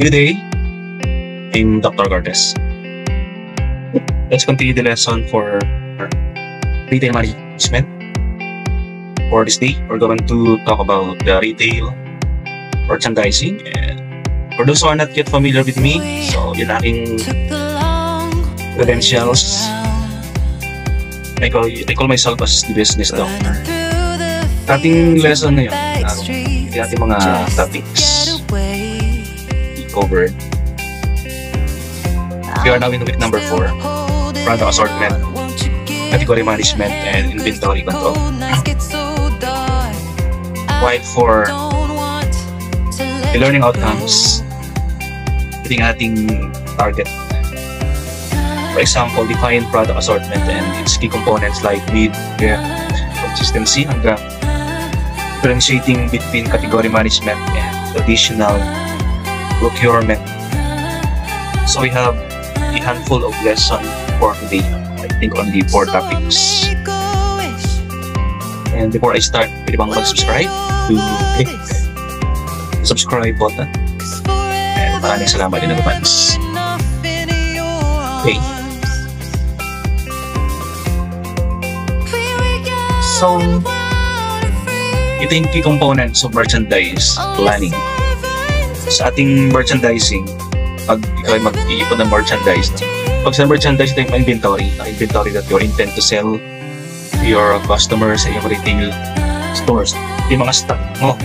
Good day, I'm Dr. Cortez. Let's continue the lesson for retail management. For this day, we're going to talk about the retail merchandising. And for those who are not yet familiar with me, so yun aking credentials. I call myself as the business doctor. Ating lesson ngayon, ating mga topics covered. We are now in week number 4, product assortment, category management, and inventory control. While for the learning outcomes, ito yung ating target. For example, define product assortment and its key components like width, consistency, hanggang differentiating between category management and traditional procurement. So we have a handful of lessons for today. I think only 4 topics. And before I start, pwede bang mag-subscribe to click the subscribe button. And maraming salamat in advance. Okay. So, ito yung key components of merchandise planning. Sa ating merchandising, pag ikaw ay mag-iipon ng merchandise, pag sa merchandise, ito yung inventory that you intend to sell to your customers sa iyong retail stores. Ito yung mga stock mo.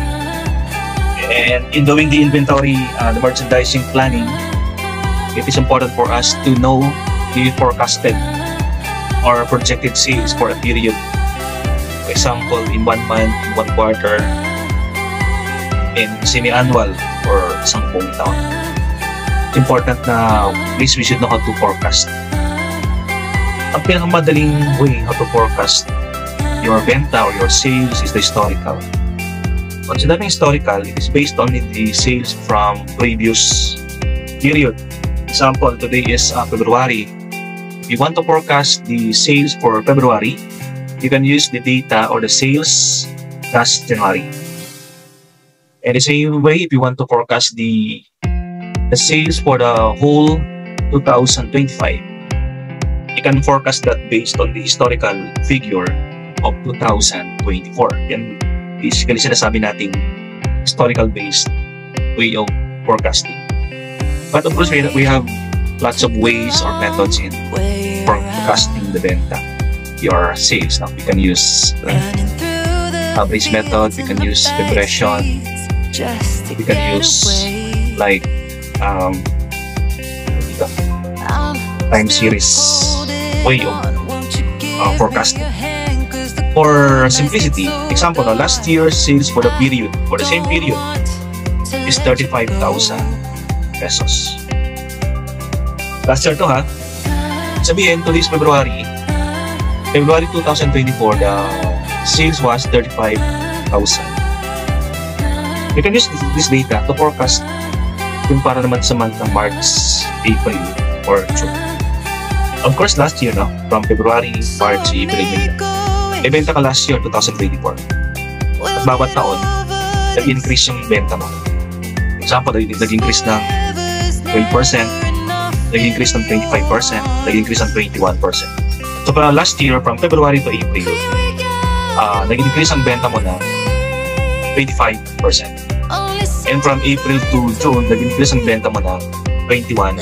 And in doing the inventory, the merchandising planning, it is important for us to know the forecasted or projected sales for a period. For example, in 1 month, in 1 quarter, in semi-annual, or isang buong taon. Important na please we should know how to forecast. Ang pinakamadaling way how to forecast your benta or your sales is the historical. Considering historical, it is based on the sales from previous period. Example, today is February. If you want to forecast the sales for February, you can use the data or the sales last January. And the same way, if you want to forecast the sales for the whole 2025, you can forecast that based on the historical figure of 2024. Yan basically sinasabi nating historical based way of forecasting. But of course, we have lots of ways or methods in forecasting the benta, your sales. Now, we can use average method, we can use regression, we can use like time series way of forecasting. For simplicity, example, last year's sales for the same period is 35,000 pesos. Last year to ha. Sabihin, today's February 2024, the sales was 35,000. You can use this data to forecast yung para naman sa month ng March, April, or June. Of course, last year, from February, March, April, May. Benta ka last year, 2024. At bawat taon, nag-increase yung benta mo. Example, nag-increase ng 12%, nag-increase ng 25%, nag-increase ng 21%. So, para last year, from February to April, nag-increase ang benta mo na 25%. And from April to June, nag-increase ang benta mo na 21%.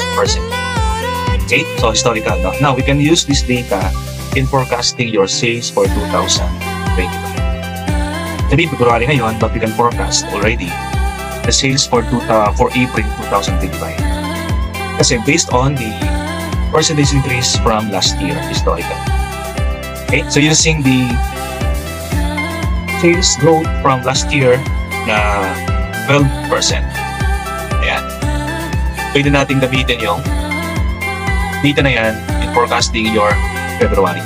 Okay? So, historical. Now, we can use this data in forecasting your sales for 2025. Sabi, February ngayon, but we can forecast already the sales for April 2025. Kasi based on the percentage increase from last year, historical. Okay? So, using the sales growth from last year na 12%. Ayan. Pwede natin gamitin yung data na yan in forecasting your February.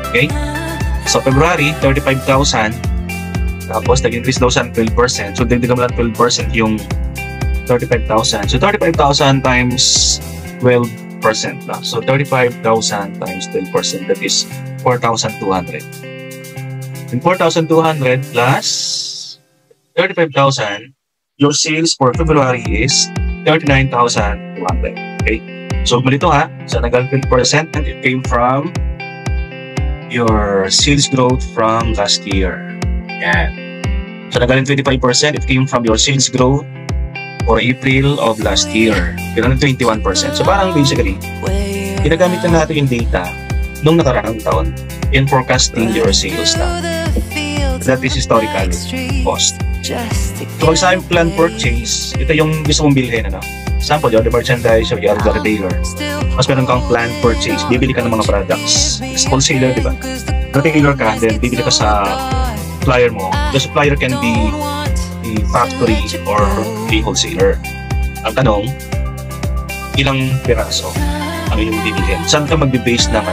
Okay? So, February, 35,000. Tapos, nag-increase daw siya ng 12%. So, dagdagan mo lang 12% yung 35,000. So, 35,000 times 12%. So, 35,000 times 12%. That is 4,200. And 4,200 plus 35,000 your sales for February is 39,200. Okay? So, ganito ha. So, nag-20% and it came from your sales growth from last year. Yan. So, nagaling 25%, it came from your sales growth for April of last year. Ganun 21%. So, parang basically, ginagamit na natin yung data nung nakaraang taon in forecasting your sales now. That is historical cost. So, pag sa plan purchase, ito yung gusto mong bilhin, ano? Example, you're the merchandise or you're the retailer. Mas meron kang plan purchase, bibili ka ng mga products. Wholesaler, di ba? Retailer ka, then bibili ka sa supplier mo. The supplier can be a factory or a wholesaler. Ang tanong, ilang piraso ang iyong bibilhin? Saan ka magbe-base ng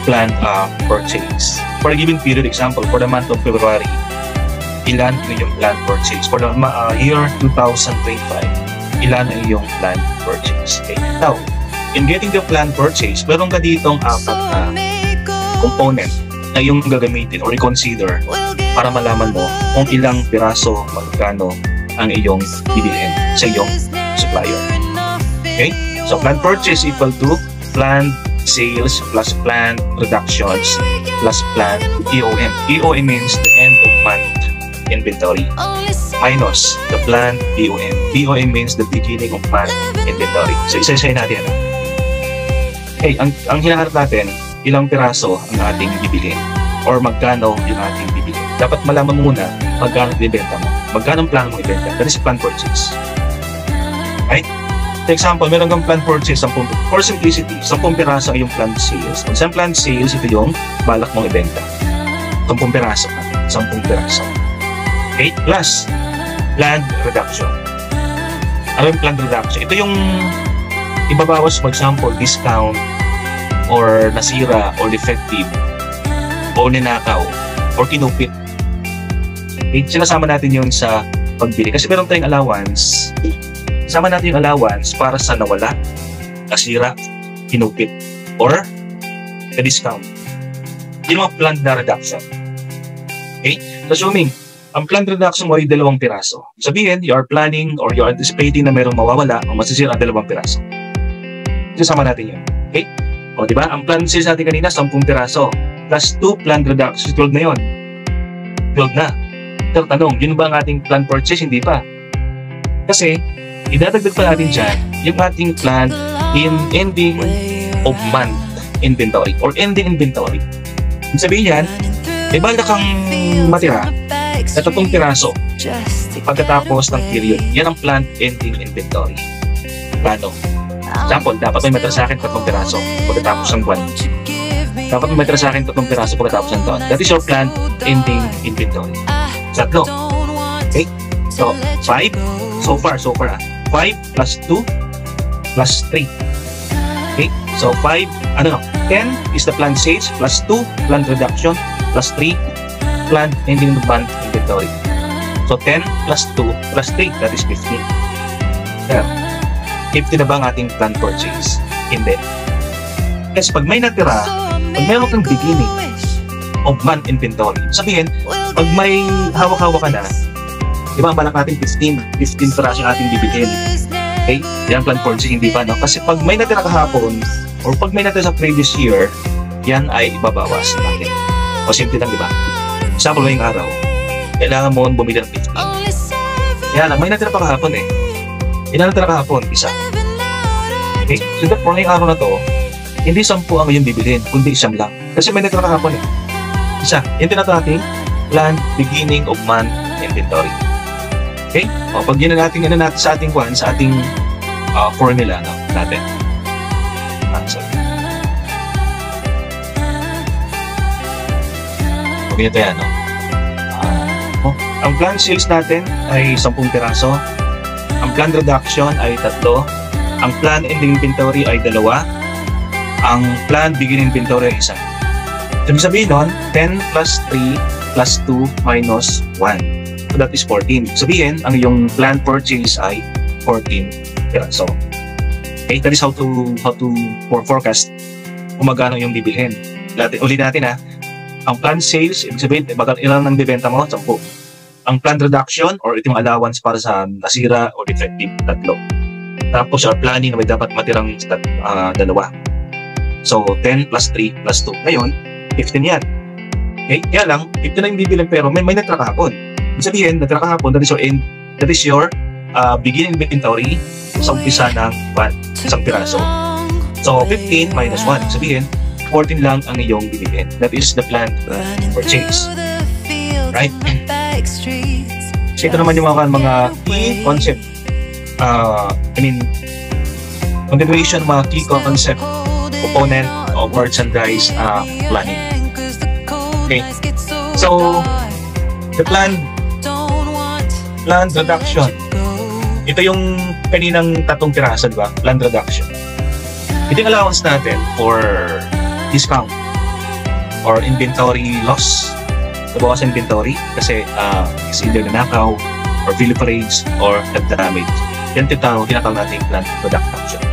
planned purchase? For a given period, example, for the month of February, ilan ang iyong planned purchase? For the year 2025, ilan ang iyong planned purchase? Okay. Now, in getting the planned purchase, meron ka ditong apat na component na iyong gagamitin or i-consider para malaman mo kung ilang piraso, magkano ang iyong bibilhin sa iyong supplier. Okay? So, planned purchase equal to planned sales plus planned reductions plus planned EOM. EOM means the end of month inventory minus the planned BOM. BOM means the beginning of month inventory. So, isa-isayin natin. Okay, ang hinaharap natin, ilang piraso ang ating bibilhin or magkano yung ating bibilhin. Dapat malaman mo muna magkano ibenta mo. Magkano ang plano mong ibenta. That is planned purchase. Right? For example, meron kang planned purchase, 10, for simplicity, 10 piraso ang iyong planned sales. Kung saan planned sales, ito yung balak mong ibenta. 10 piraso ka. 10 piraso. Okay? Plus, planned reduction. Ano yung planned reduction? Ito yung ibabawas, for example, discount or nasira or defective o ninakaw or kinupit. Okay? Sinasama natin yun sa pagbili. Kasi meron tayong allowance. Sama natin yung allowance para sa nawala, nasira, kinupit, or na-discount. Yung mga planned na reduction. Okay? Assuming, ang planned reduction mo ay 2 piraso. Sabihin, you are planning or you are anticipating na mayroong mawawala o masisira ang 2 piraso. Isasama natin yun. Okay? O, diba? Ang planned sales natin kanina, 10 piraso. Plus 2 planned reduction. 12 na yun. 12 na. Pero tanong, yun ba ang ating planned purchase? Hindi pa. Kasi, idadagdag pa natin dyan yung ating plan in ending of month inventory or ending inventory. Ibig sabihin yan, may bala kang matira na 3 piraso pagkatapos ng period. Yan ang planned ending inventory. Plano. Example, dapat may matira sa akin 3 piraso pagkatapos ng buwan. Dapat may matira sa akin 3 piraso pagkatapos ng taon. That is your planned ending inventory. 3. Okay? So, 5. So far. 5 plus 2 plus 3. Okay? So, 5, 10 is the planned sales plus 2 planned reduction plus 3 planned ending of month inventory. So, 10 plus 2 plus 3, that is 15. Kaya, 50 na ba ang ating planned purchase? Hindi. Kasi pag may natira, pag meron kang beginning of month inventory, sabihin, pag may hawak-hawak ka na, di ba ang balak natin 15 piraso yung ating bibilhin. Okay? Yan planned purchase, hindi pa, no? Kasi pag may natira kahapon or pag may natira sa previous year, yan ay ibabawas natin. O simple lang, di ba? Example, ngayong araw, kailangan mo bumili ng 15. Yan lang, may natira pa kahapon eh. Yan natira kahapon, isa. Okay? So for ngayong araw na to, hindi 10 ang iyong bibilhin, kundi 1 lang. Kasi may natira kahapon eh. Isa. Yan tinatawag natin planned beginning of month inventory. Okay? O, pag yun na natin sa ating sa ating formula natin. Answer. Pag ito yan, no? Ang planned sales natin ay 10 piraso. Ang planned reduction ay 3. Ang planned ending inventory ay 2. Ang planned beginning inventory ay 1. Ibig sabihin nun, 10 plus 3 plus 2 minus 1. So that is 14. Sabihin, ang iyong planned purchase ay 14 piraso. Okay, that is how to forecast kung magkano yung bibilhin. Ulit natin ha. Ang planned sales, ibig sabihin, ilan ang bibenta mo? 10. ang planned reduction or ito yung allowance para sa nasira o defective, 3. Tapos our planning na may dapat matirang 2. So 10 plus 3 plus 2. Ngayon, 15 yan. Okay? Kaya lang, 15 na yung bibilang pero may natira kahapon. Ibig sabihin, natira kahapon, that is your beginning inventory sa umpisa ng isang piraso. So 15 minus 1. Ibig sabihin, 14 lang ang iyong bibigyan. That is the planned purchase. Right? So ito naman yung mga key concept. Continuation mga key concept component of merchandise planning. Okay. So the planned reduction. Ito yung kaninang 3 piraso, diba? Planned reduction. Ito yung allowance natin for discount or inventory loss. Nabawas sa inventory kasi it's either nanakaw or viliparage or nag-damage. Yan tinatawag natin planned reduction.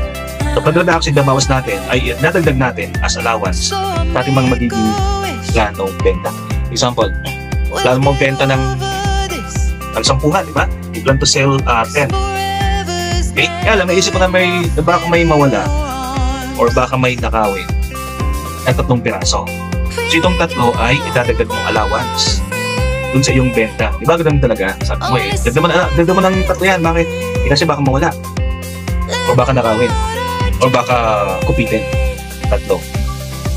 So planned reduction na bawas natin ay nadagdag natin as allowance sa ating mga magiging planong benta. Example, plano mong benta ng 10, di ba? You plan to sell 10. Okay? Kaya lang, naisip ko na baka may mawala or baka may nakawin ng 3 piraso. So itong 3 ay idadagdag mong allowance dun sa iyong benta. Di ba ganun talaga? Sabi mo dagdag mo ng 3 yan. Bakit? Kasi baka mawala o baka nakawin o baka kupitin. 3.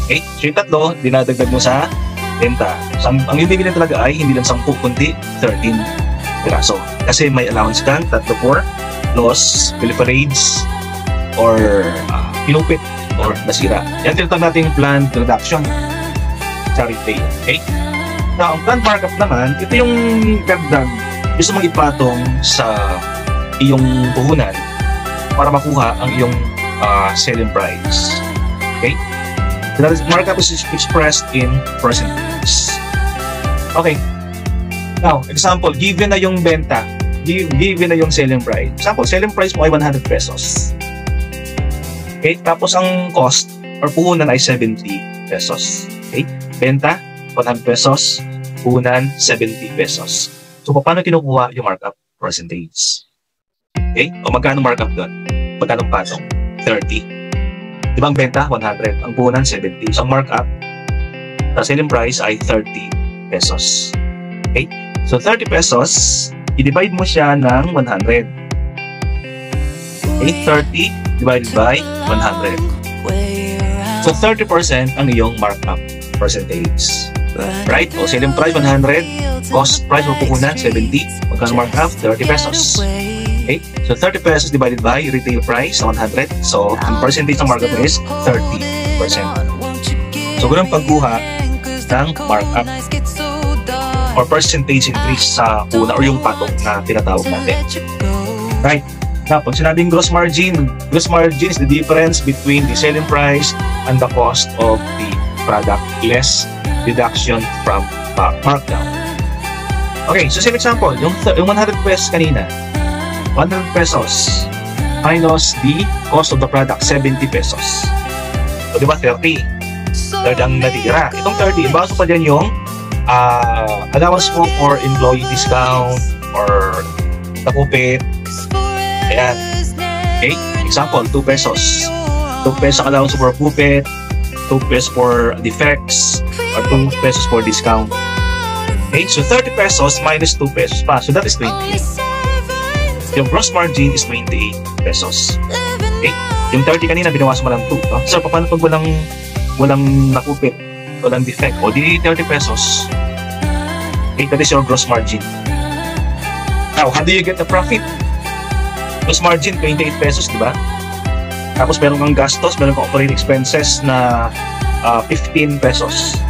Okay? So yung 3, dinadagdag mo sa benta. So, ang ibigin talaga ay hindi lang 10 kundi 13 piraso. Kasi may allowance kang 3 for loss, viliparage, or pinupit or nasira. Yan tinatawag natin planned reduction sa retail. Okay? Now, ang planned markup naman, ito yung dagdag gusto mong ipatong sa iyong puhunan para makuha ang iyong selling price. Okay? That is, markup is expressed in percentage. Okay. Now, example, given na yung benta, given na yung selling price. Example, selling price mo ay 100 pesos. Okay? Tapos ang cost or puhunan ay 70 pesos. Okay? Benta, 100 pesos. Puhunan, 70 pesos. So, paano kinukuha yung markup? Percentage. Okay? O magkano markup doon? Magkano patong? 30. Di ba ang benta? 100. Ang puhunan, 70. So, ang markup sa selling price ay 30 pesos. Okay? So, 30 pesos, i-divide mo siya ng 100. Okay? 30 divided by 100. So, 30% ang iyong markup percentage. Right? O, selling price, 100. Cost price o puhunan, 70. Magkano markup? 30 pesos. Okay? So, 30 pesos divided by retail price, 100. So, ang percentage ng markup is 30%. So, ganun pagkuha ng markup or percentage increase sa una or yung patong na tinatawag natin. Right? Now, pag sinabing gross margin is the difference between the selling price and the cost of the product less deduction from markdown. Okay, so same example, yung 100 pesos kanina, 100 pesos minus the cost of the product, 70 pesos. So, di ba, 30? 30 ang natira. Itong 30, ibaso pa dyan yung allowance mo for employee discount or nakupit. Ayan. Okay? Example, 2 pesos. 2 pesos allowance for kupit, 2 pesos for defects, or 2 pesos for discount. Okay? So, 30 pesos minus 2 pesos pa. So, that is 20. Yung gross margin is 28 pesos. Okay? Yung 30 kanina, binawas mo lang 2. No? So, paano pag walang nakupit, walang defect, o di 30 pesos? Okay, that is your gross margin. Now, how do you get the profit? Gross margin, 28 pesos, di ba? Tapos meron kang gastos, meron kang operating expenses na 15 pesos.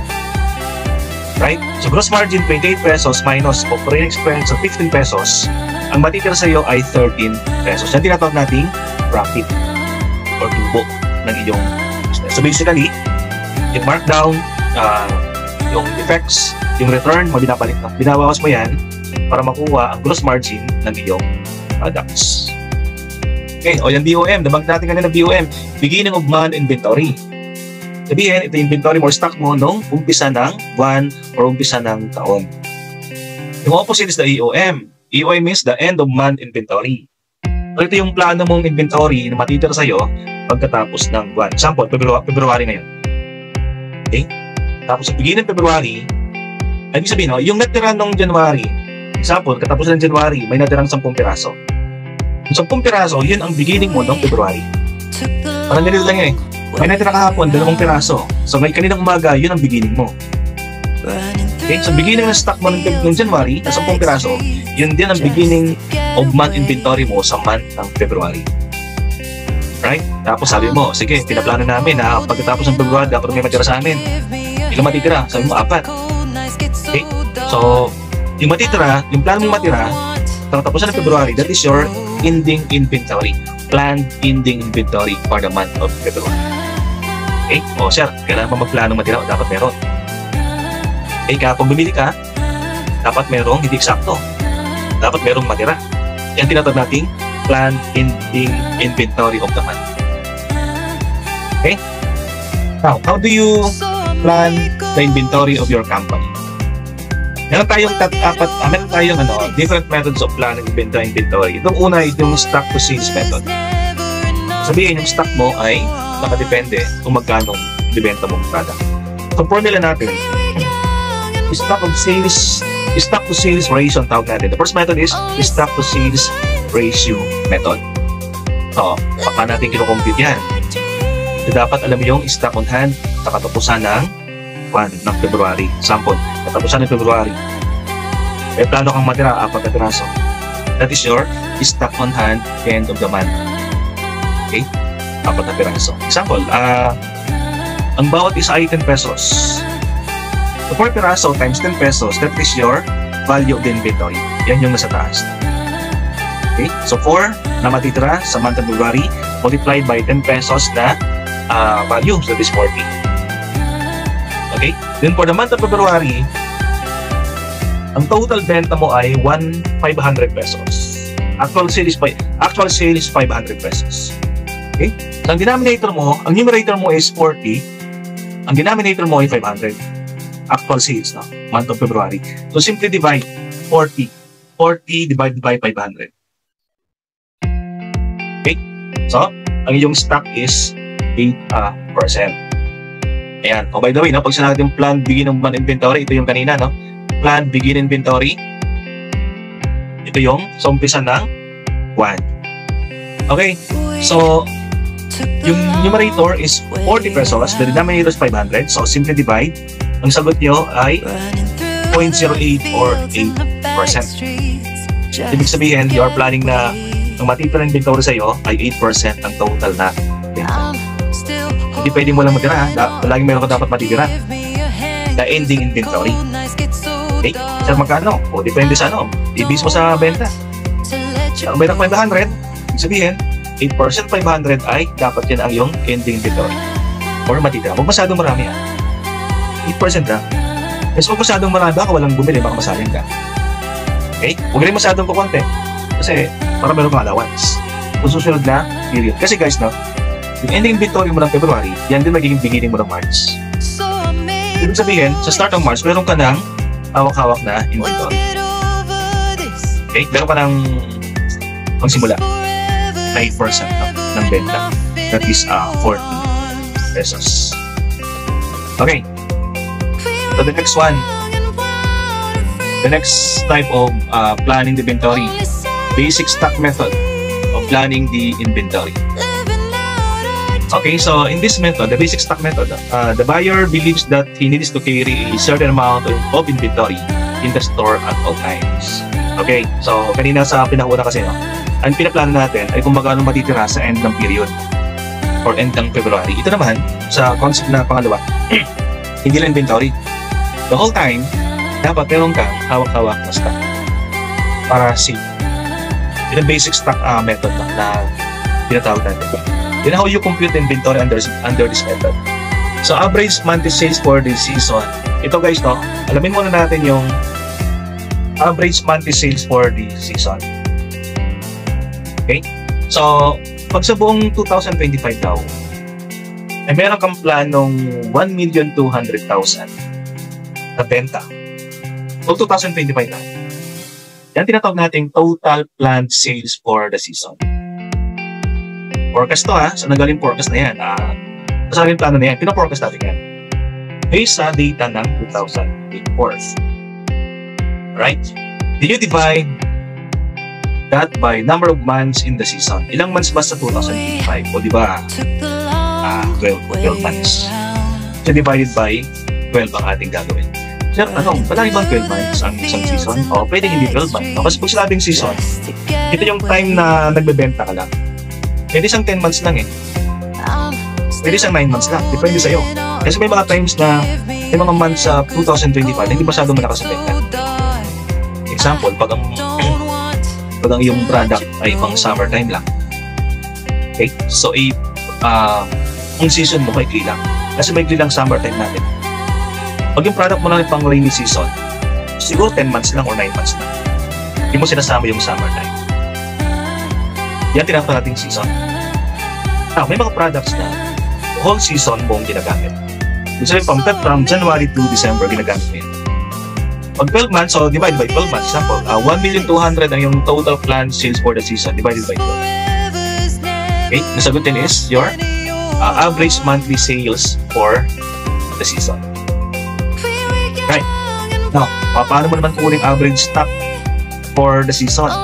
Right? So, gross margin, 28 pesos minus operating expense of 15 pesos. Ang matitira sa iyo ay 13 pesos. Yan tinatawag nating profit or tubo ng iyong business. So, basically, yung markdown, yung effects, yung return mo, binabawas mo yan para makuha ang gross margin ng iyong products. Okay, o yung BOM, nabang natin kanina BOM, beginning of month inventory. Sabihin, ito yung inventory mo or stock mo nung umpisa ng buwan or umpisa ng taon. Yung opposite is the EOM. EOM means the end of month inventory. So ito yung plano mong inventory na matitira sa'yo pagkatapos ng buwan. Example, February ngayon. Okay? Tapos sa beginning ng February, ibig sabihin, no, yung natira nung January, example, katapos ng January, may natirang 10 piraso. Yung 10 piraso, yun ang beginning mo ng February. Parang ganito lang yun eh. May natira kahapon, 2 piraso. So may kaninang umaga, yun ang beginning mo. Okay? So beginning ng stock mo ng January, na 10 piraso, yun din ang beginning of month inventory mo sa month ng February. Right? Tapos sabi mo, sige, pinaplano namin na pagkatapos ng February, dapat may matira sa amin. Ilang matitira? Sabi mo, 4. Okay? So, yung matitira, yung plano mong matira, tapos ng February, that is your ending inventory. Planned ending inventory for the month of February. Okay? O, sir, kailangan pa magplano matira, dapat meron. Okay, kapag bumili ka, dapat merong hindi eksakto. Dapat merong matira. Yan tinatawag nating planned ending inventory of the month. Okay? Now, how do you plan the inventory of your company? Meron tayong different methods of planning inventory. Itong una ay yung stock to sales method. Sabihin, yung stock mo ay nakadepende kung magkano ibenta mong product. So, formula natin, stock to sales ratio ang tawag natin. The first method is stock to sales ratio method. So, paano natin kinocompute yan? So, dapat alam mo yung stock on hand sa katapusan ng February. Example, katapusan ng February. May plano kang matira, 4 na piraso. That is your stock on hand end of the month. Okay? 4 na piraso. Example, ang bawat isa ay 10 pesos. So, 4 piraso times 10 pesos, that is your value of the inventory. Yan yung nasa taas. Okay? So, 4 na matitira sa month of February multiplied by 10 pesos na value. So, that is 40. Okay? Then, for the month of February, ang total benta mo ay 1,500 pesos. Actual sale is 500 pesos. Okay? So, ang denominator mo, ang numerator mo is 40. Ang denominator mo ay 500. Actual sales, no? Month of February. So, simply divide 40. 40 divided by 500. Okay? So, ang iyong stock is 8%. Ayan. Oh, by the way, no? Pag sinabi yung planned beginning of month inventory, ito yung kanina, no? Planned beginning inventory. Ito yung sa umpisa ng 1. Okay? So, yung numerator is 40 pesos. The denominator is 500. So, simply divide. Ang sagot nyo ay 0.08 or 8%. Ibig sabihin, you are planning na ang matitira ng inventory sa'yo ay 8% ang total na benta. Hindi pwedeng walang matira. Laging meron ka dapat matitira. The ending inventory. Okay? Sir, magkano? O, depende sa ano. I-base mo sa benta. Ang benta 500, ibig sabihin, 8% 500 ay dapat yan ang yung ending inventory. Or matitira. Huwag masyadong marami 8% lang. Kasi huwag masyadong marami, baka walang bumili, baka masaling ka. Okay? Huwag rin masyadong kukonti. Kasi para meron kang allowance. Kung susunod na period. Kasi guys, no, yung ending inventory mo ng February, yan din magiging beginning mo ng March. Ibig sabihin, sa start ng March, meron ka ng hawak-hawak na inventory. Okay? Meron ka ng pagsimula na 8% ng benta. That is 40 pesos. Okay. So the next one, the next type of planning the inventory, basic stock method of planning the inventory. Okay, so in this method, the basic stock method, the buyer believes that he needs to carry a certain amount of inventory in the store at all times. Okay, so kanina sa pinakauna kasi, no, ang pinaplano natin ay kung magkano matitira sa end ng period or end ng February. Ito naman, sa concept na pangalawa, hindi lang inventory. The whole time, dapat meron kang hawak-hawak na stock para safe. Yun ang basic stock method na tinatawag natin. Then how you compute inventory under this method. So average monthly sales for the season. Ito guys, no, alamin muna natin yung average monthly sales for the season. Okay? So, pag sa buong 2025 daw, ay meron kang planong 1,200,000 na benta. O 2025 na. Yan tinatawag natin total planned sales for the season. Forecast to ha. So nagaling forecast na yan. Masabi yung plano na yan. Pina-forecast natin yan. Based sa data ng 2024. Right? Then you divide that by number of months in the season. Ilang months ba sa 2025? O diba? 12 months. So divided by 12 ang ating gagawin. So, palagi bang 12 months ang isang season? O, pwede hindi 12 months. No? Kasi pag sinabing season, ito yung time na nagbebenta ka lang. Pwede isang 10 months lang eh. Pwede isang 9 months lang. Depende sa'yo. Kasi may mga times na may mga months sa 2025 hindi masyado malakas sa benta. Example, pag ang yung product ay pang summertime lang. Okay? So, ang season mo maikli lang. Kasi maikli lang summertime natin. Pag yung product mo lang ay pang rainy season, siguro 10 months lang or 9 months lang. Hindi mo sinasama yung summertime. Yan tinatawag nating season. May mga products na whole season mong ginagamit. Gusto from January to December ginagamit mo yun. Pag 12 months, so divide by 12 months. Example, 1,200,000 ang yung total planned sales for the season divided by 12. Okay, nasagutin is your average monthly sales for the season. Right. Now, paano mo naman kunin average stock for the season?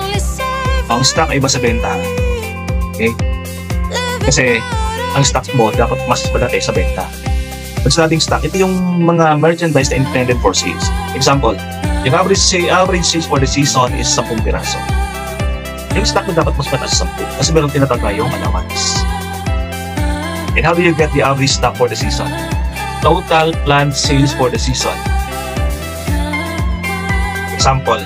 Ang stock ay iba sa benta. Okay? Kasi ang stock mo dapat mas malaki sa benta. Pag sinabing stock, ito yung mga merchandise na intended for sales. Example, yung average sales for the season is 10 piraso. Yung stock mo dapat mas mataas sa 10 kasi meron tinatawag na yung allowance. And how do you get the average stock for the season? Total planned sales for the season. Example,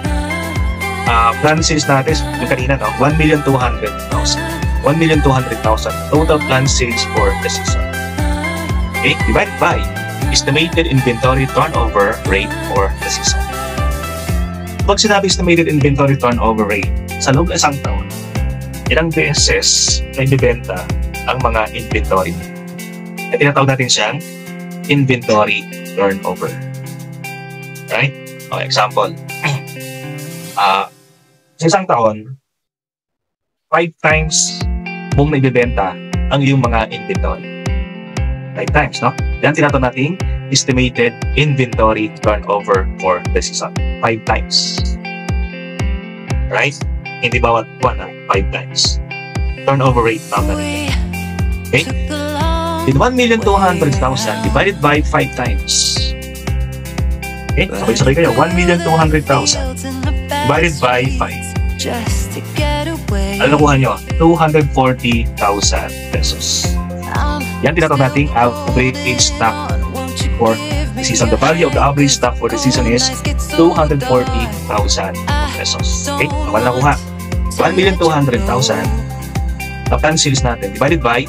planned sales natin yung kanina, no? 1,200,000. 1,200,000 total planned sales for the season. Okay, divided by estimated inventory turnover rate for the season. Pag sinabi estimated inventory turnover rate, sa loob ng isang taon, ilang beses na ibibenta ang mga inventory. At tinatawag natin siyang inventory turnover. Right? Okay, example. Sa isang taon, 5 times mong naibibenta ang iyong mga inventory. 5 times, no? Yan tinatawag natin estimated inventory turnover for the season. 5 times. Right? Hindi bawat buwan, 5 times. Turnover rate, tama natin. Okay? With 1,200,000 divided by 5 times. Okay? Sabay-sabay kayo. 1,200,000 divided by 5. Ano nakuha nyo? 240,000 pesos. Yan tinatawag nating average stock for the season. The value of the average stock for the season is 240,000 pesos. Okay? Wala nakuha. 1,200,000 na planned sales natin divided by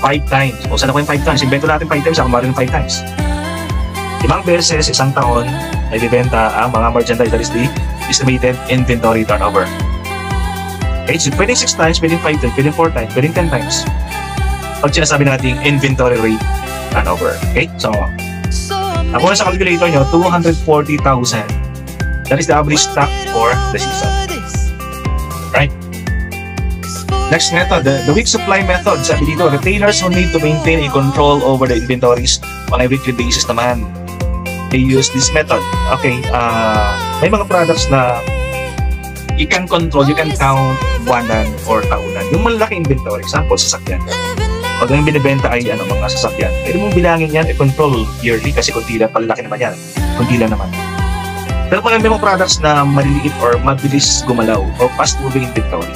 5 times. O saan ako yung 5 times? Invento natin 5 times. Ako marin 5 times. 5 beses, isang taon, ay bibenta ang mga merchandise. That is the estimated inventory turnover. Okay? So, pwedeng 6 times, pwedeng 5 times, pwedeng 4 times, pwedeng 10 times. Pag sinasabi natin inventory rate turnover. Okay? So, nakuha sa calculator nyo, 240,000. That is the average stock for the season. Right? Next method, the week supply method. Sabi dito, retailers will need to maintain a control over the inventories on a weekly basis naman. They use this method. Okay, may mga products na you can control, you can count buwanan or taunan. Yung malaki inventory, example, sasakyan. Pag yung binibenta ay mga sasakyan, pwede mong bilangin yan, i-control yearly kasi kunti lang, palalaki naman yan. Kunti lang naman. Pero pag may mga products na maliliit or mabilis gumalaw or fast-moving inventory,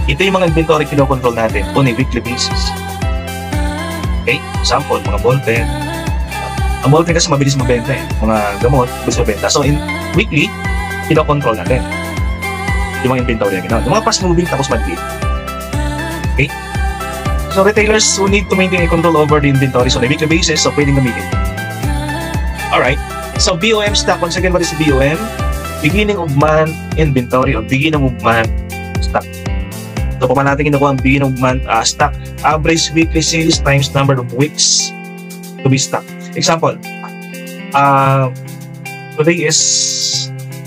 ito yung mga inventory kinokontrol natin on a weekly basis. Okay? Example, mga ballpen. Ang ballpen kasi mabilis mabenta eh. Mga gamot, mabilis mabenta. So, in weekly, kinokontrol natin yung mga inventory na ginawa. Yung mga fast-moving tapos maliit. Okay? So, retailers will need to maintain a control over the inventories on a weekly basis, so pwedeng gamitin. Alright. So, BOM stock. Once again, what is BOM? Beginning of month inventory or beginning of month stock. So, paano natin kinukuha ang beginning of month stock? Average weekly sales times number of weeks to be stocked. Example, today is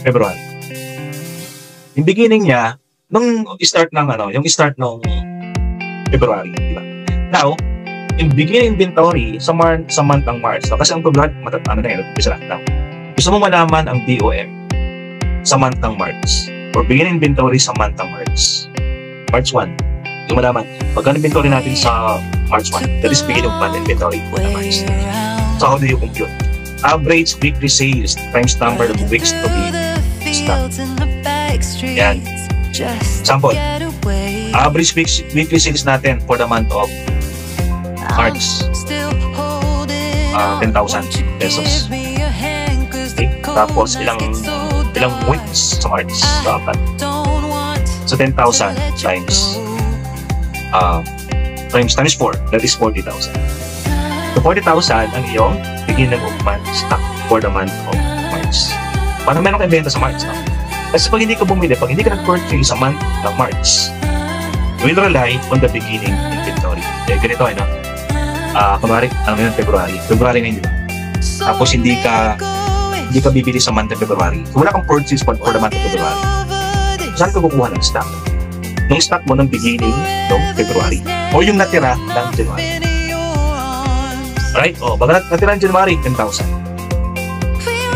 February. Yung beginning niya, nung start ng yung start ng February, di ba? Now, yung beginning inventory sa month ng March. So, kasi ang February, umpisa na. Gusto mo malaman ang BOM sa month ng March or beginning inventory sa month ng March. March 1. Yung malaman, magkano inventory natin sa March 1? That is beginning of month inventory ng March. So, how do you compute? Average weekly sales times number of weeks to be stocked. Yan. Example, average weekly sales natin for the month of March, 10,000 pesos. Okay? Tapos, ilang weeks sa March? So, 10,000 times 4, that is 40,000. So, 40,000 ang iyong beginning of month stock for the month of March. Paano meron kang benta sa March? No? Kasi pag hindi ka bumili, pag hindi ka nag-purchase sa month ng March, you will rely on the beginning inventory. Eh, ganito, no? Kumari, February ngayon, di ba? Tapos hindi ka bibili sa month of February. So, wala kang purchase for the month of February. Saan ka kukuha ng stock? Yung stock mo ng beginning ng February o yung natira ng January. Right? O, baga natira ng January, 10,000.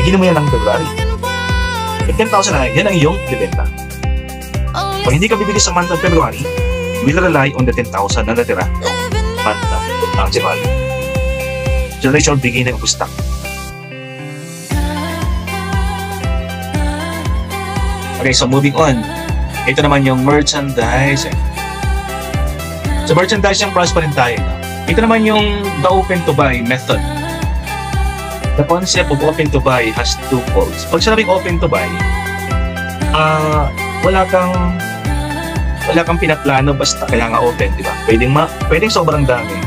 Bigyan mo yan ng February. Yung 10,000 na yan ang iyong debenta. Pag hindi ka bibili sa month of February, you will rely on the 10,000 na natira ng month ng January. So, that's your beginning of stock. Okay, so moving on. Ito naman yung merchandising. So, merchandising process pa rin tayo. Ito naman yung the open to buy method. The concept of open to buy has two folds. Pag sinabing open to buy, wala kang pinaplano basta kailangan open, di ba? Pwedeng sobrang dami.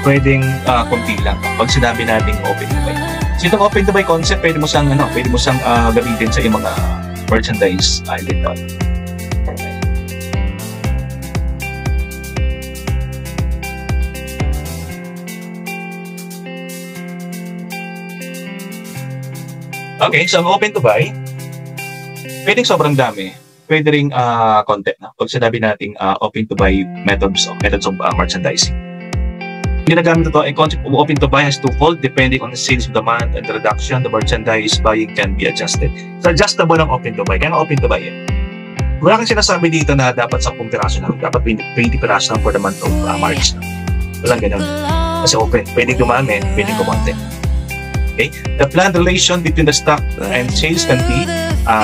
Pwedeng konti lang pag sinabi nating open to buy. So, itong open to buy concept, pwede mo siyang gamitin sa iyong mga merchandise inventory. Okay, so ang open to buy, pwedeng sobrang dami, pwede ring konti na. Pag sinabi nating open to buy methods of merchandising. Ginagamit ito, a concept of open to buy has twofold depending on the sales of the month and the reduction, the merchandise buying can be adjusted. So, adjustable ang open to buy. Kaya nga open to buy yan. Wala kang sinasabi dito na dapat 10 piraso lang, dapat 20 piraso lang for the month of March. Walang ganun. Kasi open. Pwedeng dumami, pwedeng kumonte. Okay? The planned relation between the stock and sales can be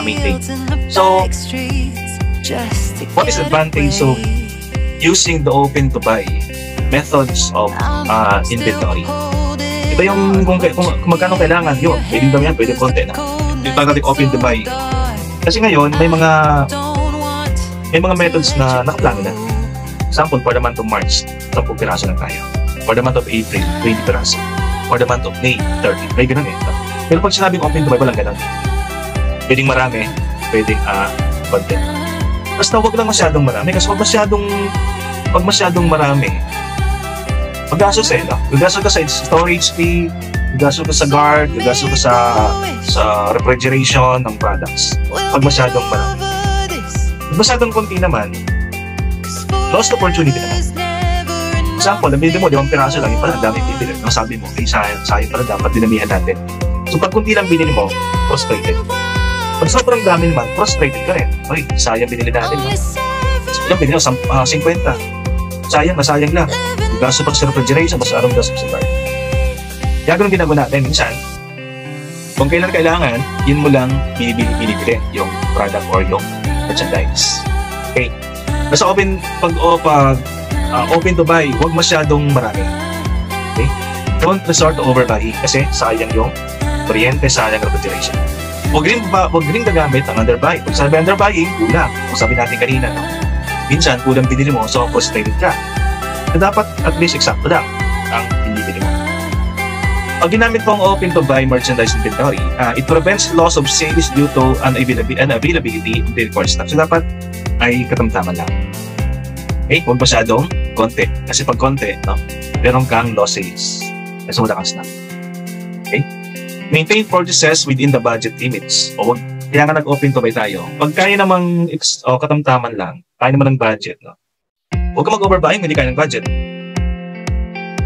maintained. So, what is the advantage of using the open to buy methods of inventory? Ito yung kung magkano kailangan yun. Pwedeng dami yan, pwedeng konti na. Ito natin open to buy. Kasi ngayon, may mga methods na nakaplano na. Example, for the month of March, 10 piraso lang tayo. For the month of April, 20 piraso. For the month of May, 30. May ganun eh. Pero pag sinabing open to buy, walang ganun. Pwedeng marami, pwedeng konti. Basta huwag lang masyadong marami. Kasi pag masyadong marami, maggastos eh, no? Maggastos ka sa storage fee, maggastos ka sa guard, maggastos ka sa refrigeration ng products. Pag masyadong marami. Pag masyadong konti naman, lost opportunity naman. Example, nabili mo, 5 piraso lang, yung pala, dami bibili. No? Sabi mo, sayang pala, dapat dinamihan natin. So, pag kunti lang binili mo, frustrated. Pag sobrang dami naman, frustrated ka rin. Ay, sayang binili natin. No? Yung binili mo, 50. Sayang lang. Gasto pa sa refrigeration, mas arong gasto sa guard. Kaya ganun ginagawa natin. Minsan, kung kailan kailangan, yun mo lang binibili yung product or yung merchandise. Okay? Basta open to buy, huwag masyadong marami. Okay? Don't resort to overbuying kasi sayang yung kuryente, sayang refrigeration. Huwag rin gagamit ang underbuy. Kung sabi underbuying, kulang. Kung sabi natin kanina, no? Minsan, kulang binili mo, so frustrated ka. Na dapat at least eksakto lang ang binibili mo. Pag ginamit po ang open to buy merchandise inventory, it prevents loss of sales due to unavailability of the required stock. So dapat ay katamtaman lang. Okay? Huwag masyadong konti. Kasi pag konti, no, meron kang loss sales. Kasi wala kang stock. Okay? Maintain purchases within the budget limits. O Kaya nga nag-open to buy tayo. Pag kaya namang katamtaman lang, kaya naman ng budget, no? Huwag ka mag-overbuying, hindi kaya ng budget.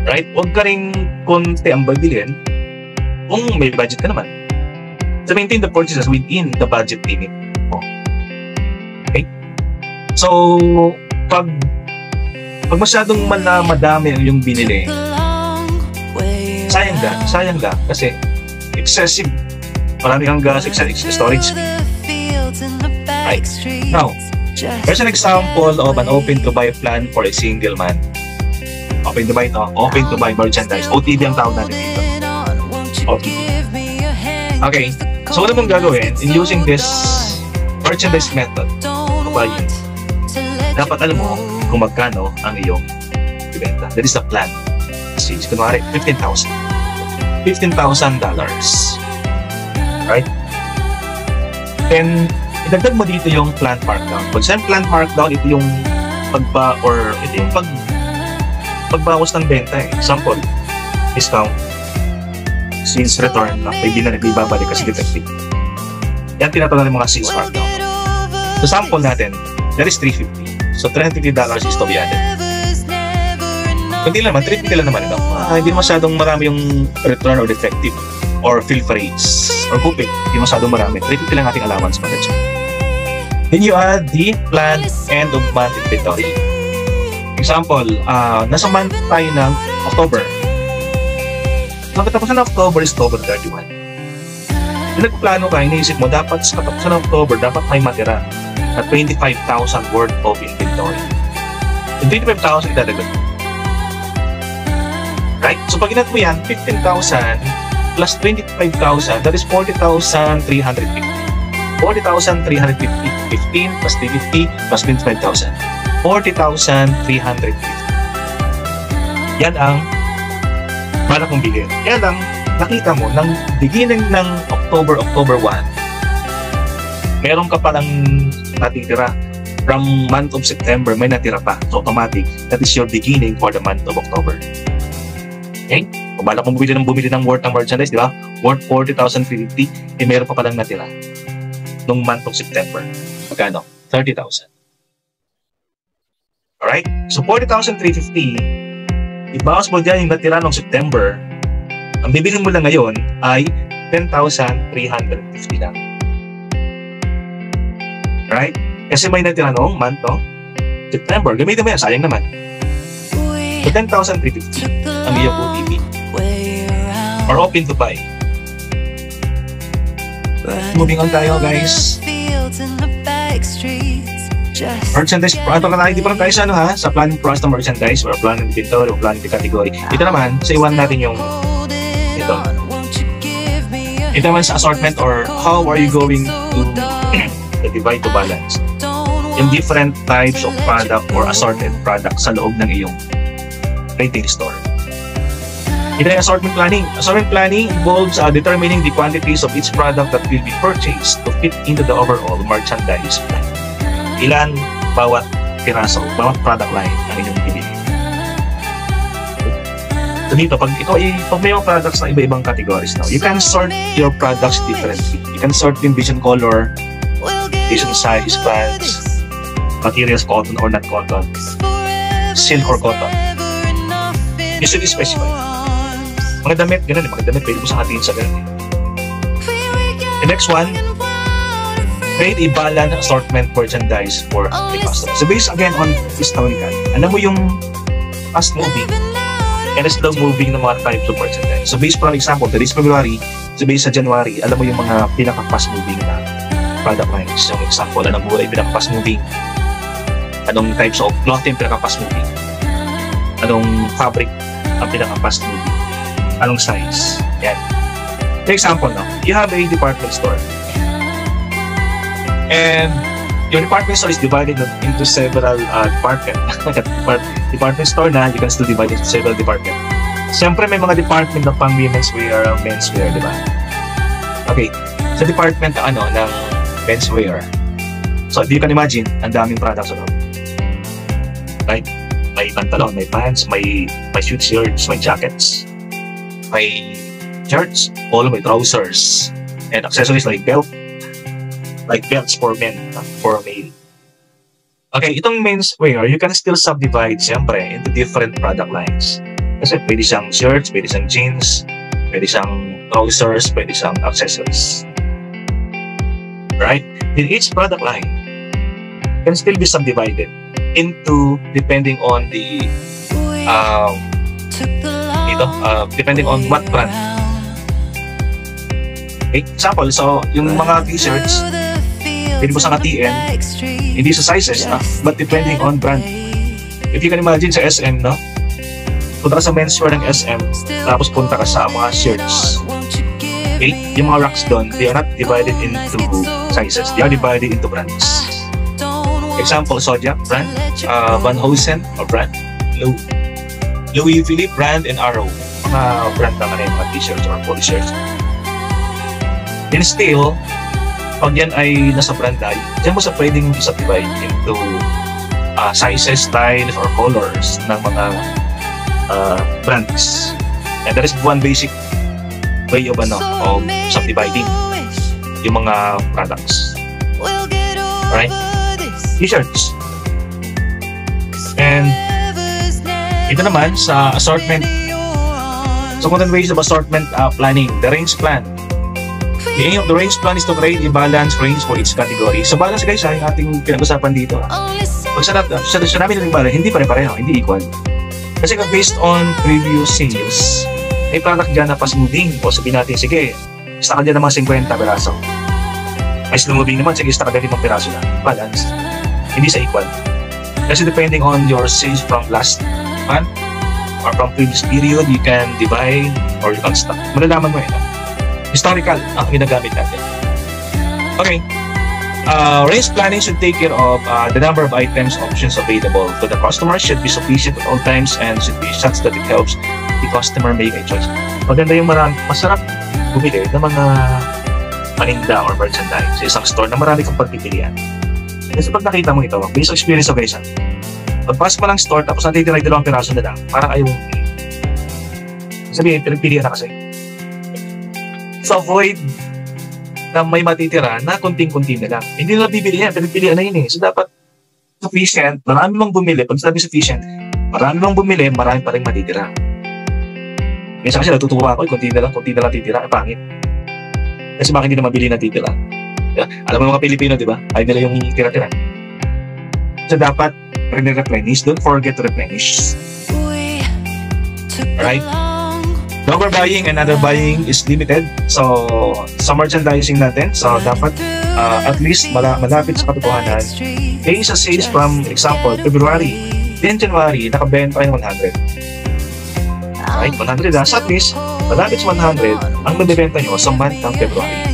Right? Huwag ka rin konti ang bibilhin kung may budget ka naman. So, maintain the purchases within the budget limit. Okay? So, pag masyadong madami yung binili, sayang lang kasi excessive. Marami kang gas, excessive storage fee. Right? Now, here's an example of an open-to-buy plan for a single man. Open to buy, no? Open to buy merchandise. OTB ang tawag natin dito. OTB. Okay. So, ano mong gagawin in using this merchandise method of buying? Dapat alam mo kung magkano ang iyong ibenta. That is the plan. See, kunwari, $15,000. Right? Then, idagdag mo dito yung plant markdown. Pag sa plant markdown, ito yung pagbawas ng benta eh. Example, discount, sales return, may babalik kasi defective. Yan tinatawag ng mga sales markdown. So, sample natin, that is $350. So, $350 is to be added. Hindi naman, $350 lang naman ito. Hindi masyadong marami yung return or defective or fill rates or couping. Hindi masyadong marami. $350 lang ating allowance pa. Then you add the planned end of month inventory. Example, nasa month tayo ng October. So, katapusan ng October is October 31. Kung nagplano ka, iniisip mo, dapat sa katapusan ng October, dapat may matira na 25,000 worth of inventory. Yung 25,000 idadagdag. Right? So, pag inat mo yan, 15,000 plus 25,000, that is 40,350. 40,350. 15 plus 350 plus 25,000. 40,350. Yan ang balak mong bigyan. Yan ang nakita mo ng beginning ng October 1. Meron ka palang natitira. From month of September, may natira pa. So, automatic. That is your beginning for the month of October. Okay? Kung balak mong bumili ng worth ng merchandise, di ba? Worth 40,350, meron pa palang natira. Nung month of September. Magkano? 30,000. Alright? So, 40,350, ibawas mo dyan yung natira noong September, ang bibilin mo lang ngayon ay 10,350 lang. Right? Kasi may natira noong month, no? September. Gamitin mo yan. Sayang naman. So, 10,350 ang iyong OTP. Or open to buy. Moving on tayo, guys. Merchandise, hindi pa lang tayo sa planning process ng merchandise or planning inventory or planning category. Ito naman, sa iwan natin yung ito. Ito naman sa assortment or how are you going to divide to balance yung different types of product or assorted product sa loob ng iyong retail store. Ito yung assortment planning. Assortment planning involves determining the quantities of each product that will be purchased to fit into the overall merchandise plan. Ilan bawat piraso, bawat product line ang inyong bibili. So dito, pag may mga products na iba-ibang categories now, you can sort your products differently. You can sort them based on color, based on size, brands, materials, cotton or not cotton, silk or cotton. You should specify. Mga damit, ganun eh. Mga damit, pwede mo sa hatiin sa ganun eh. The next one, create a balanced assortment merchandise for the customer. So based again on historical, alam mo yung fast moving and slow moving ng mga types of merchandise. So based for example, this February, so based sa January, alam mo yung mga pinaka-fast moving na product lines. Yung example, anong mura yung pinaka-fast moving, anong types of clothing pinaka-fast moving, anong fabric ang pinaka-fast moving, anong size. Yan. For example, no, you have a department store. And your department store is divided into several departments. Department store na, you can still divide into several departments. Siyempre, may mga department na pang women's wear, men's wear, di ba? Okay. Sa department ng men's wear. So, if you can imagine, ang daming products ano. Right? May pantalon, may pants, may sweatshirts, may jackets, may shirts, may trousers, and accessories like belt, like belts for men, for male. Okay, itong menswear, you can still subdivide siyempre into different product lines. Kasi pwede siyang shirts, pwede siyang jeans, pwede siyang trousers, pwede siyang accessories. Right? In each product line can still be subdivided into depending on the depending on what brand. Okay, example, so yung mga t-shirts, pwede mo sa TN, hindi sa sizes, but depending on brand. If you can imagine sa SM, no? Punta ka sa menswear ng SM, tapos punta ka sa mga shirts. Okay? Yung mga racks doon, they are not divided into sizes. They are divided into brands. Example, Zodiac brand, Van Heusen brand, Louis Philippe brand, and Arrow. Mga brand naman yung mga t-shirts or polo shirts. Then still, pag yan ay nasa brand ay, dyan mo sa pwedeng i-subdivide into sizes, styles, or colors ng mga brands. And that is one basic way of subdividing yung mga products. Alright? T-shirts. And ito naman sa assortment. So, common ways of assortment planning, the range plan. The aim of the range plan is to create a balanced range for each category. So, balance guys, yung ating pinag-usapan dito. Pag sinabi natin balance, hindi pare-pareho, hindi equal. Kasi based on previous sales, may product dyan na fast-moving. O sabihin natin, sige, stock dyan naman 50 peraso. May slow-moving naman, sige, stock dyan 5 peraso na. Balance. Hindi sa equal. Kasi depending on your sales from last month or from previous period, you can divide or you can stock. Malalaman mo yun. Historical ang ginagamit natin. Okay. Range planning should take care of the number of items options available to the customer should be sufficient at all times and should be such that it helps the customer make a choice. Maganda yung masarap bumili ng mga paninda or merchandise sa isang store na marami kang pagpipilian. Kasi pag nakita mo ito, based on experience of guys, pagpas mo ng store tapos natitira yung 2 piraso na lang, parang ayaw mong sabihin, pinagpilian na kasi. So avoid na may matitira na kunting-kunti na lang. Hindi na bibili yan, pinagpilian na yun eh. So dapat sufficient, marami mong bumili. Pag sabi sufficient, marami mong bumili, marami pa rin matitira. Minsan kasi natutuwa ako, kunti na lang titira, pangit. Kasi bakit hindi na mabili na titira? Alam mo mga Pilipino, di ba? Ayaw nila yung tira-tira. So dapat replenish. Don't forget to replenish. Alright? Overbuying and underbuying is limited. So, sa merchandising natin, so dapat at least malapit sa katotohanan. Kaya sa sales from, example, February, then January, nakabenta kayo 100. Right? 100 So at least, malapit sa 100 ang mabibenta nyo sa month ng February.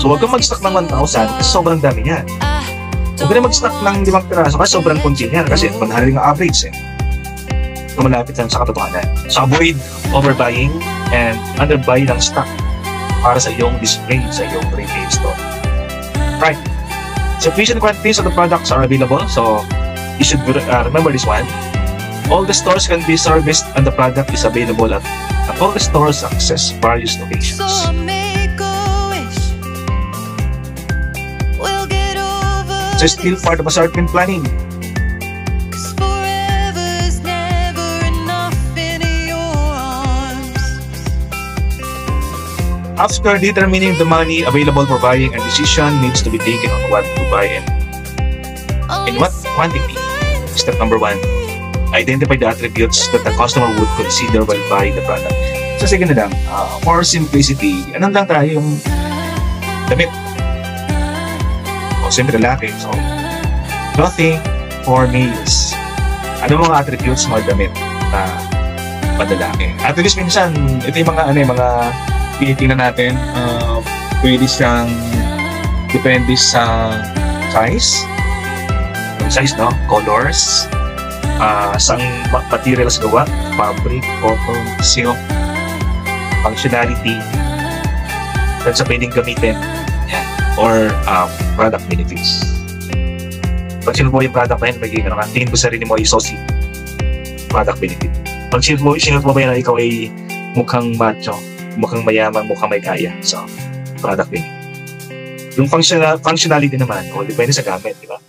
So, huwag kang mag-stock ng 1,000 kasi sobrang dami niyan. Huwag ka mag-stock ng 5 piraso kasi sobrang kunti niyan kasi 100 ang average eh. Malapit lang sa katotohanan. So avoid overbuying and underbuy ng stock para sa iyong display sa iyong retail store. Right. Sufficient quantities of the products are available. So you should remember this one. All the stores can be serviced and the product is available at all the stores access various locations. So still part of assortment planning. After determining the money available for buying, a decision needs to be taken on what to buy and in what quantity. Step number 1, identify the attributes that the customer would consider while buying the product. So sige na lang, for simplicity, anong lang tayo yung damit? O siyempre lalaki, so clothing for males. Ano mga attributes mga damit na padalaki? At least minsan, ito yung mga tinitingnan natin, pwede siyang depende sa size, no? Colors, saan materials gawa, fabric, cotton, silk, functionality, saan sa pwedeng gamitin, or product benefits. Pag sinuot mo yung product na yun, tingin ko sarili mo ay saucy product benefit. Pag sinuot mo ba yan, ikaw ay mukhang macho, mukhang mayaman, mukhang may kaya. So, product benefit. Yung functionality naman, depende sa gamit, di ba?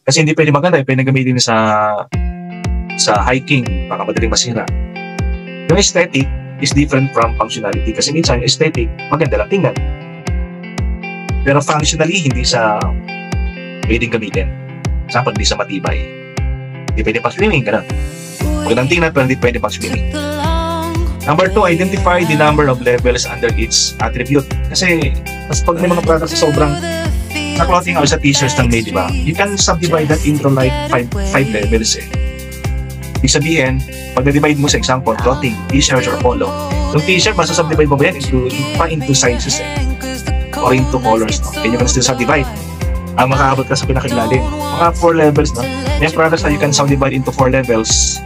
Kasi hindi pwede maganda, pwede gamitin sa hiking, baka madaling masira. Yung aesthetic is different from functionality kasi minsan yung aesthetic, maganda lang tingnan. Pero functionally, hindi sa pwedeng gamitin. Example, hindi sa matibay. Hindi pwede pang swimming, gano'n. Magandang tingnan, pero hindi pwede pang swimming. Number 2, identify the number of levels under each attribute. Kasi, pag may mga products sa sobrang sa clothing or sa t-shirts ng may, di ba? You can subdivide that into like 5 levels eh. Ibig sabihin, pag na-divide mo sa example, clothing, t-shirt or polo, yung t-shirt, subdivide mo ba yan into sizes eh. Or into colors, no? Then you can still subdivide. Makaabot ka sa pinakailalim. Mga 4 levels, no? May products na you can subdivide into 4 levels.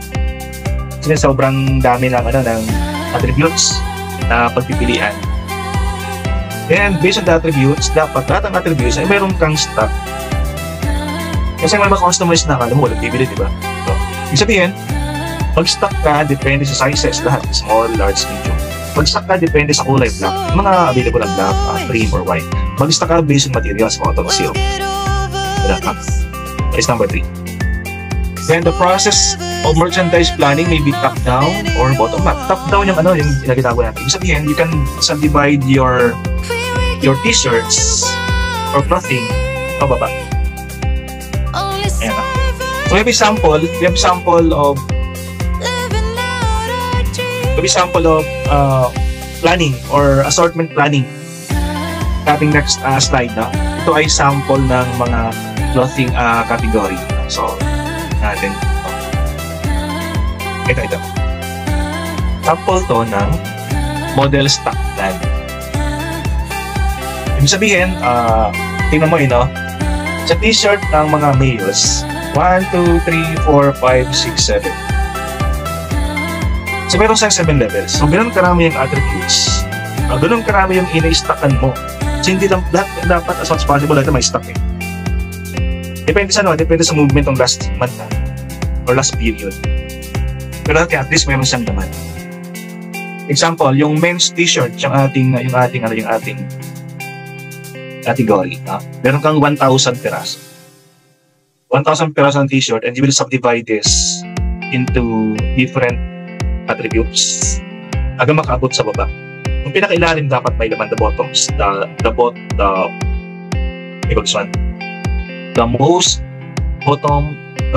Kasi sobrang dami ng attributes na pagpipilian. And based on the attributes, dapat lahat ng attributes ay meron kang stock. Kasi may ma-customize na, alam mo, walang bibili, di ba? So, ibig sabihin, mag-stock ka, depende sa sizes, lahat, small, large, medium. Mag-stock ka, depende sa kulay, black. Mga available na black, cream, or white. Mag-stock ka based on materials, cotton, silk. That is number 3. Then the process of merchandise planning may be top-down or bottom-up. Top-down yung yung ginagawa natin. Ibig sabihin, you can subdivide your t-shirts or clothing pababa. Ayan. So we have a sample of planning or assortment planning. Ating next slide na. Ito ay sample ng mga clothing category. So natin ito. Sample to ng model stock plan. Ibig sabihin, tingnan mo sa t-shirt ng mga males, 1, 2, 3, 4, 5, 6, 7. So meron siyang 7 levels. So ganun karami yung attributes. Ganun karami yung ina-stockan mo. So hindi lang dapat as much as possible na may stock eh. Depende sa movement ng last month or last period. Pero at least meron siyang laman. Example, yung men's t-shirt, yung ating category. Meron kang 1,000 peraso. 1,000 peraso ng t-shirt and you will subdivide this into different attributes hanggang makaabot sa baba. Yung pinakailalim dapat may laman, the bottoms, the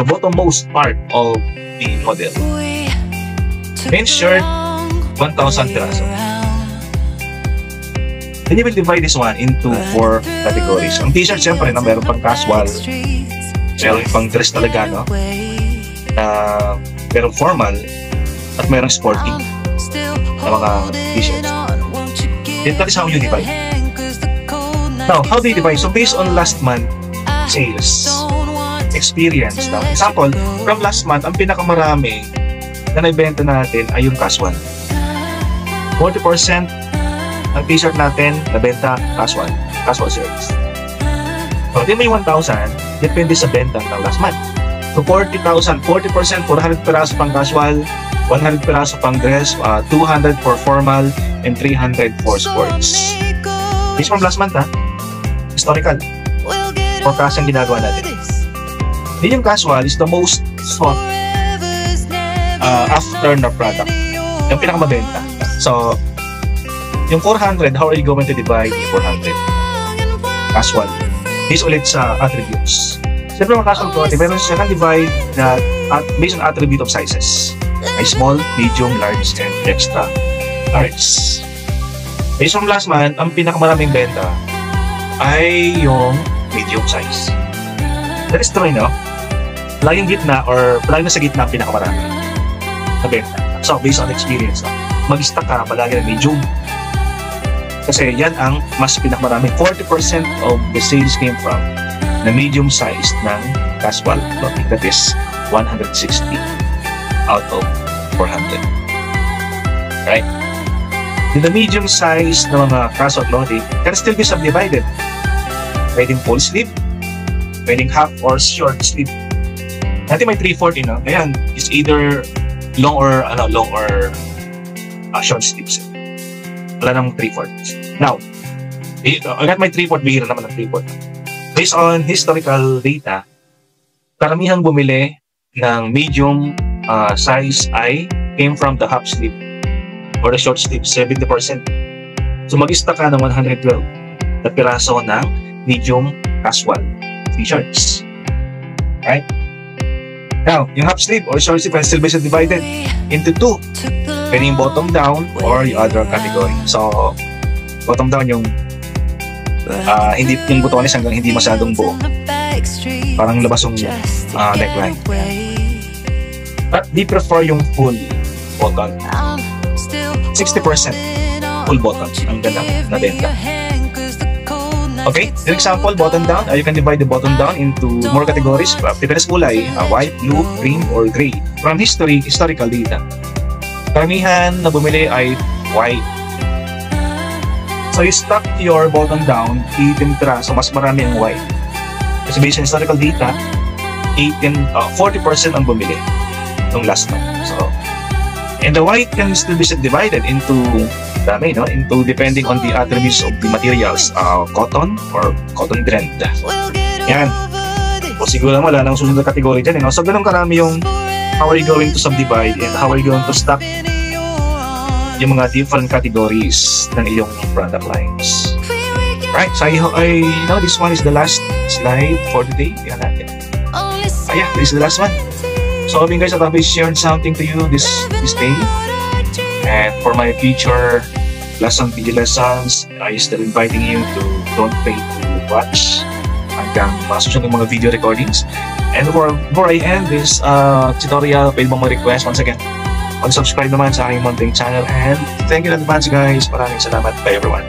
bottommost part of the model. Men's shirt, 1,000 peraso. Then you will divide this one into 4 categories. Ang t-shirt, siyempre, meron pang casual, meron pang dress talaga, merong formal, at merong sporting na mga t-shirts. That is how you divide. Now, how do you divide? So, based on last month sales, experience. Now, example, from last month, ang pinakamarami na naibenta natin ay yung casual. 40% ang t-shirt natin nabenta casual shirts. So, di may 1,000, depende sa benta ng last month. So, 40%, 400 peraso pang casual, 100 peraso pang dress, 200 for formal, and 300 for sports. Based from last month, historical. Forecast yung ginagawa natin. Then yung casual is the most sought after na product. Yung pinakamabenta. So, yung 400, how are you going to divide yung 400? Casual. Based ulit sa attributes. Siyempre mga casual ko, meron siya divide na based on attribute of sizes. May small, medium, large, and extra large. Based on last month, ang pinakamaraming benta ay yung medium size. That is true, Palaging gitna or palaging nasa gitna ang pinakamarami na benta. So, based on experience, mag-stock ka palagi ng medium. Kasi yan ang mas pinakamarami. 40% of the sales came from the medium size ng casual clothing. That is 160 out of 400. Right? In the medium size ng mga casual clothing can still be subdivided. Pwedeng full sleeve, pwedeng half or short sleeve. Natin may 3/4, Ayan, is either long or short sleeves. Wala nang 3/4. Now, I got my 3-port, bihira naman ng 3-port. Based on historical data, karamihang bumili ng medium size I came from the half sleeve or the short sleeve, 70%. So mag-stock ka ng 112 na piraso ng medium casual t-shirts. Right? Now, yung half sleeve or short sleeve can still be subdivided into 2. Pwede yung bottom down or yung other category. So, bottom down yung hindi yung butones hanggang hindi masyadong buo. Parang labas yung neckline. But they prefer yung full button. 60% full button ang ganda na benta. Okay, for example, button down, you can divide the button down into more categories. Different kulay, white, blue, green, or gray. From historical data, karamihan na bumili ay white. So you stock your button down, 18 piraso, mas marami ang white. Kasi based on historical data, 40% ang bumili nung last month. So, and the white can still be subdivided into dami, no? Into depending on the attributes of the materials, cotton or cotton blend. Yan. O siguro wala nang susunod na category dyan, no? So, ganun karami yung how are you going to subdivide and how are you going to stock yung mga different categories ng iyong product lines. Right, so I know this one is the last slide for today. Yan natin. Yeah, this is the last one. So hoping guys that I've shared something to you this day. And for my future video lessons, I still inviting you to don't pay to watch hanggang masusunod ng mga video recordings. And before I end this tutorial, pwede mo request once again mag-subscribe naman sa aking munting channel, and thank you in advance guys. Maraming salamat. Bye everyone.